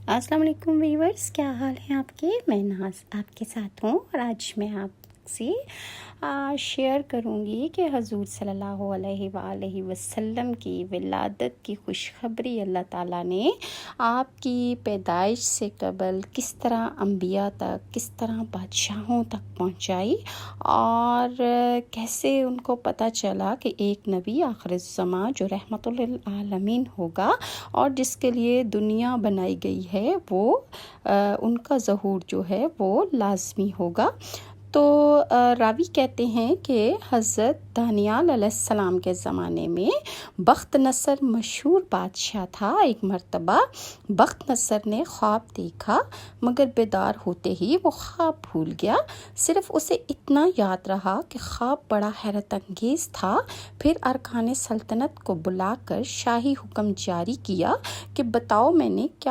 السلام علیکم ویورز، کیا حال ہیں آپ کے؟ میں ناز آپ کے ساتھ ہوں، اور آج میں آپ سے شیئر کروں گی کہ حضور صلی اللہ علیہ وآلہ وسلم کی ولادت کی خوشخبری اللہ تعالیٰ نے آپ کی پیدائش سے قبل کس طرح انبیاء تک، کس طرح بادشاہوں تک پہنچائی، اور کیسے ان کو پتہ چلا کہ ایک نبی آخر الزماں جو رحمت للعالمین ہوگا اور جس کے لیے دنیا بنائی گئی ہے وہ ان کا ظہور جو ہے وہ لازمی ہوگا۔ تو راوی کہتے ہیں کہ حضرت دانیال علیہ السلام کے زمانے میں بخت نصر مشہور بادشاہ تھا۔ ایک مرتبہ بخت نصر نے خواب دیکھا، مگر بیدار ہوتے ہی وہ خواب بھول گیا۔ صرف اسے اتنا یاد رہا کہ خواب بڑا حیرت انگیز تھا۔ پھر ارکان سلطنت کو بلا کر شاہی حکم جاری کیا کہ بتاؤ میں نے کیا